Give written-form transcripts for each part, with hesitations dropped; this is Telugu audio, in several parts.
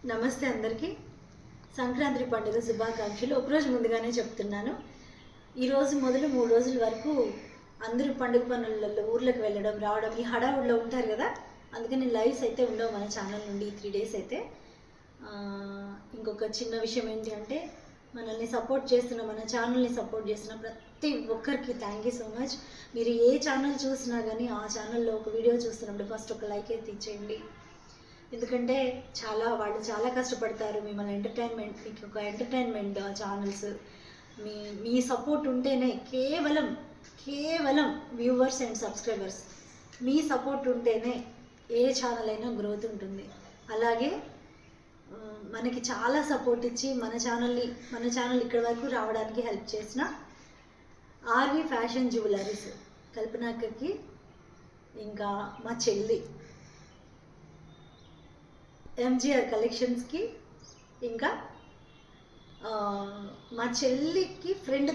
నమస్తే అందరికీ. సంక్రాంతి పండుగ శుభాకాంక్షలు ఒకరోజు ముందుగానే చెప్తున్నాను. ఈరోజు మొదలు 3 రోజుల వరకు అందరూ పండుగ పనులలో ఊర్లకు వెళ్ళడం రావడం ఈ హడావుడిలో ఉంటారు కదా. అందుకని లైవ్స్ అయితే ఉండవు మన ఛానల్ నుండి 3 డేస్ అయితే. ఇంకొక చిన్న విషయం ఏంటి అంటే, మనల్ని సపోర్ట్ చేస్తున్న మన ఛానల్ని సపోర్ట్ చేస్తున్న ప్రతి ఒక్కరికి థ్యాంక్ యూ సో మచ్. మీరు ఏ ఛానల్ చూసినా కానీ ఆ ఛానల్లో ఒక వీడియో చూస్తున్నప్పుడు ఫస్ట్ ఒక లైక్ అయితే ఇచ్చేయండి. ఎందుకంటే వాళ్ళు చాలా కష్టపడతారు. మిమ్మల్ని మీకు ఒక ఎంటర్టైన్మెంట్ ఛానల్స్ మీ సపోర్ట్ ఉంటేనే కేవలం viewers and subscribers me support ఉంటేనే ఏ ఛానల్ అయినా గ్రోత్ ఉంటుంది. అలాగే మనకి చాలా సపోర్ట్ ఇచ్చి మన ఛానల్ ఇక్కడి వరకు రావడానికి హెల్ప్ చేసిన ఆర్వి ఫ్యాషన్ జ్యువెలరీస్ కల్పనాకి, ఇంకా మా చెల్లి ఎంజిఆర్ కలెక్షన్స్కి, ఇంకా మా చెల్లికి ఫ్రెండ్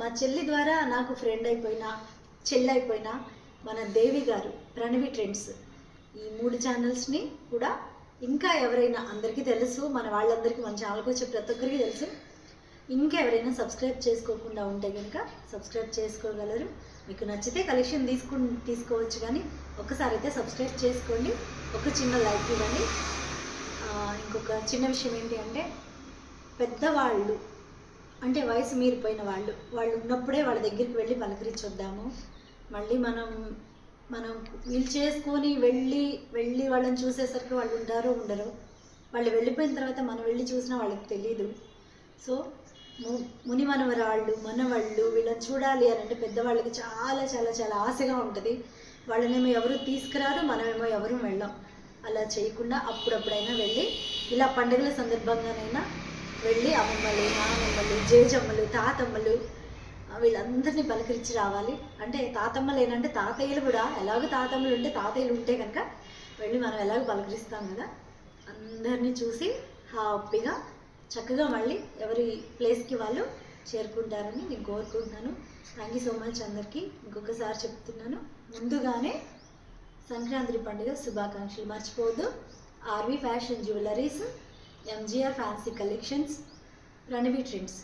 మా చెల్లి ద్వారా నాకు ఫ్రెండ్ అయిపోయిన మన దేవి గారు ప్రణవి ట్రెండ్స్, ఈ 3 ఛానల్స్ని కూడా ఇంకా ఎవరైనా అందరికీ తెలుసు, మన ఛానల్కి వచ్చే ప్రతి ఒక్కరికి తెలుసు. ఇంకా ఎవరైనా సబ్స్క్రైబ్ చేసుకోకుండా ఉంటే కనుక సబ్స్క్రైబ్ చేసుకోగలరు. మీకు నచ్చితే కలెక్షన్ తీసుకోవచ్చు, కానీ ఒక్కసారి అయితే సబ్స్క్రైబ్ చేసుకోండి, ఒక చిన్న లైక్ ఇవ్వండి. ఇంకొక చిన్న విషయం ఏంటి అంటే, పెద్దవాళ్ళు అంటే వయసు మీరిపోయిన వాళ్ళు ఉన్నప్పుడే వాళ్ళ దగ్గరికి వెళ్ళి పలకరించొద్దాము. మళ్ళీ మనం వీలు చేసుకొని వెళ్ళి వాళ్ళని చూసేసరికి వాళ్ళు ఉంటారో ఉండరో, వాళ్ళు వెళ్ళిపోయిన తర్వాత మనం వెళ్ళి చూసినా వాళ్ళకి తెలీదు. సో ముని మనవాళ్ళు వీళ్ళని చూడాలి అని అంటే పెద్దవాళ్ళకి చాలా చాలా చాలా ఆశగా ఉంటుంది. వాళ్ళనేమో ఎవరు తీసుకురారు, మనమేమో ఎవరు వెళ్ళాం. అలా చేయకుండా అప్పుడప్పుడైనా వెళ్ళి, ఇలా పండుగల సందర్భంగానైనా వెళ్ళి అమ్మమ్మలు, నానమ్మలు, జేజమ్మలు, తాతమ్మలు వీళ్ళందరినీ పలకరించి రావాలి. అంటే తాతమ్మలు ఏంటంటే తాతయ్యలు కూడా, ఎలాగో తాతమ్మలు ఉంటే తాతయ్యలు ఉంటే కనుక వెళ్ళి మనం ఎలాగో పలకరిస్తాం కదా. అందరినీ చూసి హ్యాపీగా చక్కగా మళ్ళీ ఎవరి ప్లేస్కి వాళ్ళు చేరుకుంటారని నేను కోరుకుంటున్నాను. థ్యాంక్ యూ సో మచ్ అందరికీ. ఇంకొకసారి చెప్తున్నాను, ముందుగానే సంక్రాంతి పండుగ శుభాకాంక్షలు. మర్చిపోవద్దు, RV fashion jewelleries, MGR fancy collections, Pranavi trends,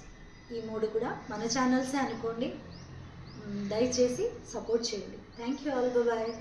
ఈ 3 కూడా మన ఛానల్సే అనుకోండి. దయచేసి సపోర్ట్ చేయండి. Thank you all, bye.